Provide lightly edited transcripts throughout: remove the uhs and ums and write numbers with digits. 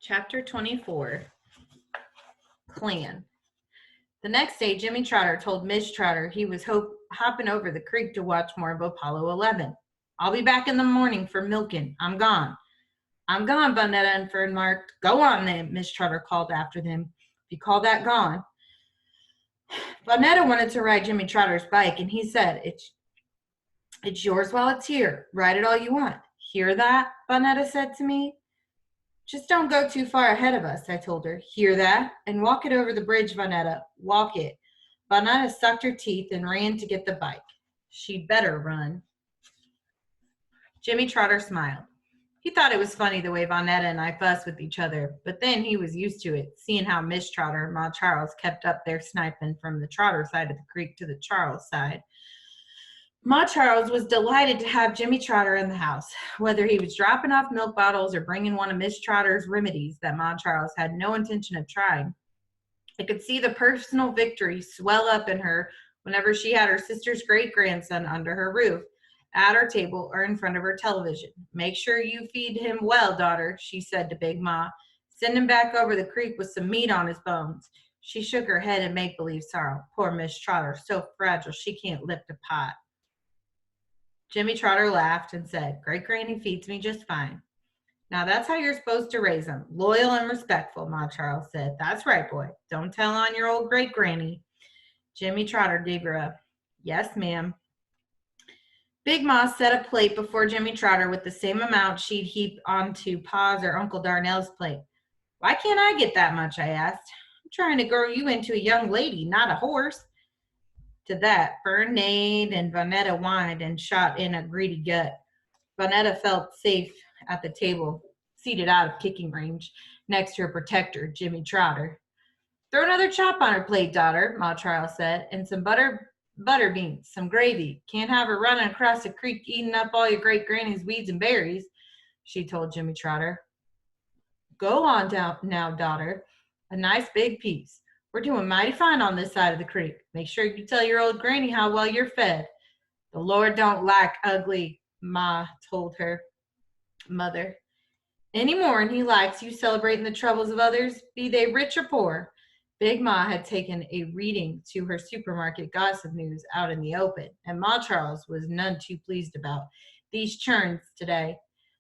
Chapter 24, Klan. The next day, Jimmy Trotter told Miss Trotter he was hopping over the creek to watch more of Apollo 11. "I'll be back in the morning for milking. I'm gone." "I'm gone," Bonetta and Fern marked. "Go on then," Miss Trotter called after them. "If you call that gone." Bonetta wanted to ride Jimmy Trotter's bike, and he said, It's yours while it's here. Ride it all you want." "Hear that?" Bonetta said to me. "Just don't go too far ahead of us," I told her. "Hear that? And walk it over the bridge, Vonetta. Walk it." Vonetta sucked her teeth and ran to get the bike. "She'd better run." Jimmy Trotter smiled. He thought it was funny the way Vonetta and I fussed with each other, but then he was used to it, seeing how Miss Trotter and Ma Charles kept up their sniping from the Trotter side of the creek to the Charles side. Ma Charles was delighted to have Jimmy Trotter in the house, whether he was dropping off milk bottles or bringing one of Miss Trotter's remedies that Ma Charles had no intention of trying. I could see the personal victory swell up in her whenever she had her sister's great-grandson under her roof, at her table or in front of her television. "Make sure you feed him well, daughter," she said to Big Ma. "Send him back over the creek with some meat on his bones." She shook her head in make-believe sorrow. "Poor Miss Trotter, so fragile she can't lift a pot." Jimmy Trotter laughed and said, "Great Granny feeds me just fine." "Now that's how you're supposed to raise them, loyal and respectful," Ma Charles said. "That's right, boy. Don't tell on your old Great Granny." Jimmy Trotter gave her a, "Yes, ma'am." Big Ma set a plate before Jimmy Trotter with the same amount she'd heaped onto Pa's or Uncle Darnell's plate. "Why can't I get that much?" I asked. "I'm trying to grow you into a young lady, not a horse." To that, Fern neighed and Vonetta whined and shot in a greedy gut. Vonetta felt safe at the table, seated out of kicking range, next to her protector, Jimmy Trotter. "Throw another chop on her plate, daughter," Ma Charles said, "and some butter beans, some gravy. Can't have her running across the creek eating up all your great granny's weeds and berries," she told Jimmy Trotter. "Go on down now, daughter. A nice big piece. We're doing mighty fine on this side of the creek. Make sure you tell your old granny how well you're fed." "The Lord don't like ugly," Ma told her mother. "Any more'n he likes you celebrating the troubles of others, be they rich or poor." Big Ma had taken a reading to her supermarket gossip news out in the open, and Ma Charles was none too pleased about these churns today.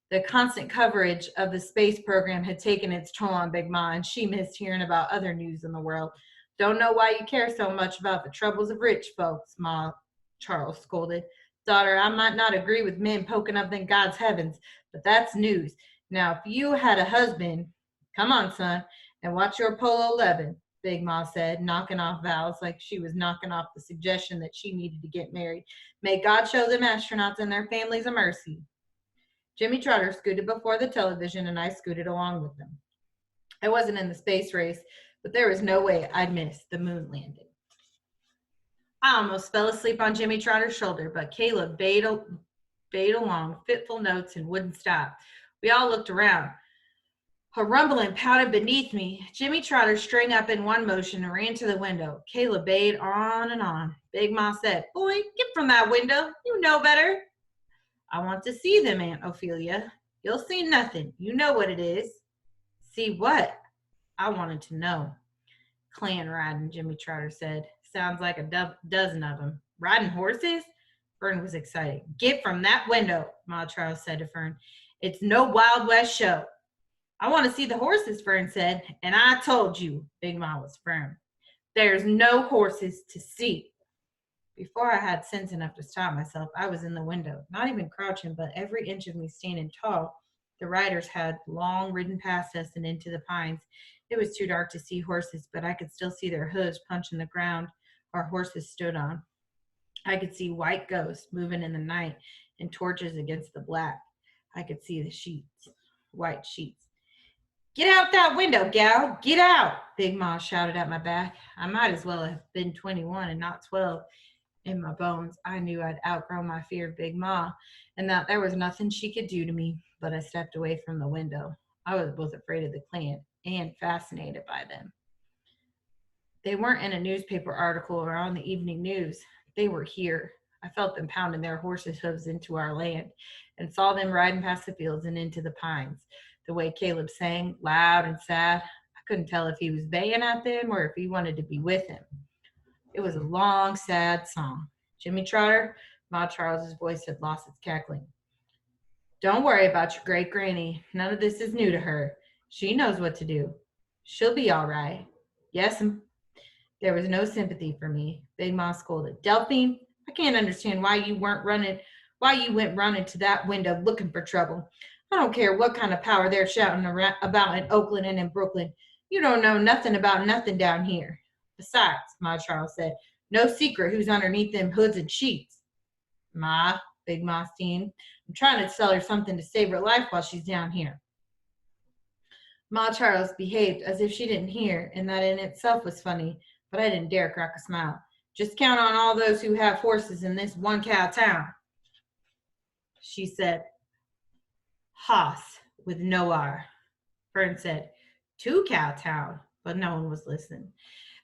The constant coverage of the space program had taken its toll on Big Ma, and she missed hearing about other news in the world. "Don't know why you care so much about the troubles of rich folks," Ma Charles scolded. "Daughter, I might not agree with men poking up in God's heavens, but that's news. Now, if you had a husband—" "Come on, son, and watch your Apollo 11, Big Ma said, knocking off vows like she was knocking off the suggestion that she needed to get married. "May God show them astronauts and their families a mercy." Jimmy Trotter scooted before the television, and I scooted along with them. I wasn't in the space race, but there was no way I'd miss the moon landing. I almost fell asleep on Jimmy Trotter's shoulder, but Caleb bayed along fitful notes and wouldn't stop. We all looked around. A rumbling pounded beneath me. Jimmy Trotter sprang up in one motion and ran to the window. Caleb bayed on and on. Big Ma said, "Boy, get from that window. You know better." "I want to see them, Aunt Ophelia." "You'll see nothing. You know what it is." "See what?" I wanted to know. "Klan riding," Jimmy Trotter said. "Sounds like a dozen of them." "Riding horses?" Fern was excited. "Get from that window," Ma Charles said to Fern. "It's no Wild West show." "I want to see the horses," Fern said. "And I told you," Big Ma was firm. "There's no horses to see." Before I had sense enough to stop myself, I was in the window, not even crouching, but every inch of me standing tall. The riders had long ridden past us and into the pines. It was too dark to see horses, but I could still see their hooves punching the ground our horses stood on. I could see white ghosts moving in the night and torches against the black. I could see the sheets, white sheets. "Get out that window, gal! Get out!" Big Ma shouted at my back. I might as well have been 21 and not 12. In my bones, I knew I'd outgrown my fear of Big Ma and that there was nothing she could do to me, but I stepped away from the window. I was both afraid of the Klan and fascinated by them. They weren't in a newspaper article or on the evening news. They were here. I felt them pounding their horses' hooves into our land and saw them riding past the fields and into the pines. The way Caleb sang, loud and sad, I couldn't tell if he was baying at them or if he wanted to be with him. It was a long, sad song. Jimmy Trotter, Ma Charles's voice had lost its cackling. Don't worry about your great granny. None of this is new to her. She knows what to do. She'll be all right. Yes'm. There was no sympathy for me. Big Ma scolded. Delphine, I can't understand why you went running to that window looking for trouble. I don't care what kind of power they're shouting about in Oakland and in Brooklyn. You don't know nothing about nothing down here. Besides, Ma Charles said, no secret who's underneath them hoods and sheets. Ma, Big Ma steamed, I'm trying to tell her something to save her life while she's down here. Ma Charles behaved as if she didn't hear, and that in itself was funny, but I didn't dare crack a smile. Just count on all those who have horses in this one cow town. She said, Hoss, with no R. Fern said, 2 cow town, but no one was listening.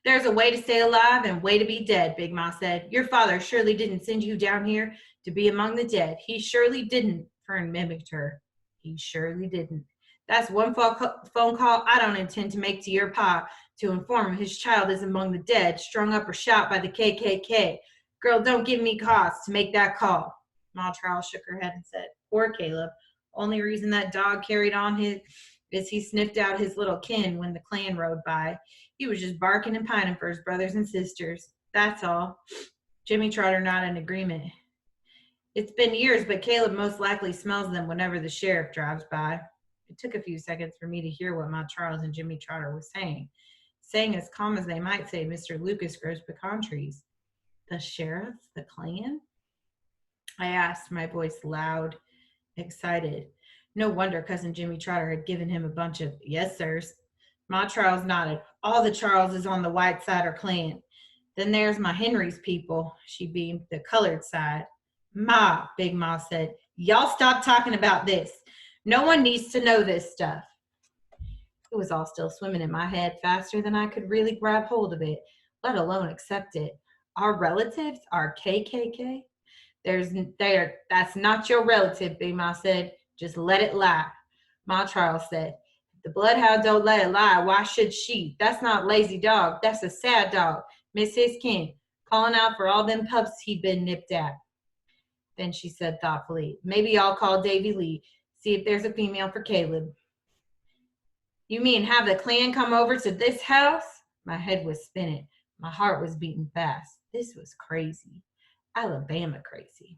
There's a way to stay alive and a way to be dead, Big Ma said. Your father surely didn't send you down here to be among the dead. He surely didn't, Fern mimicked her. He surely didn't. That's one phone call I don't intend to make to your pa to inform him his child is among the dead, strung up or shot by the KKK. Girl, don't give me cause to make that call. Ma Charles shook her head and said, poor Caleb. Only reason that dog carried on is he sniffed out his little kin when the Klan rode by. He was just barking and pining for his brothers and sisters. That's all. Jimmy Trotter nodded in agreement. It's been years, but Caleb most likely smells them whenever the sheriff drives by. It took a few seconds for me to hear what Ma Charles and Jimmy Trotter were saying as calm as they might say, Mr. Lucas grows pecan trees. The sheriff? The Klan? I asked, my voice loud, excited. No wonder Cousin Jimmy Trotter had given him a bunch of yes, sirs. Ma Charles nodded. All the Charleses on the white side are Klan. Then there's my Henry's people, she beamed, the colored side. Ma, Big Ma said, y'all stop talking about this. No one needs to know this stuff. It was all still swimming in my head faster than I could really grab hold of it, let alone accept it. Our relatives are KKK? That's not your relative, Big Ma said. Just let it lie. Ma Charles said, if the bloodhound don't let it lie, why should she? That's not lazy dog. That's a sad dog. Miss his kin, calling out for all them pups he'd been nipped at. Then she said thoughtfully, maybe I'll call Davy Lee, see if there's a female for Caleb. You mean have the Klan come over to this house? My head was spinning. My heart was beating fast. This was crazy. Alabama crazy.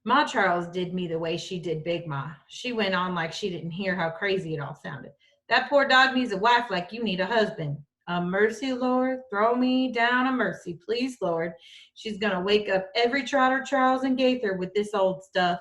Ma Charles did me the way she did Big Ma. She went on like she didn't hear how crazy it all sounded. That poor dog needs a wife like you need a husband. A mercy, Lord. Throw me down a mercy, please, Lord. She's going to wake up every Trotter, Charles, and Gaither with this old stuff.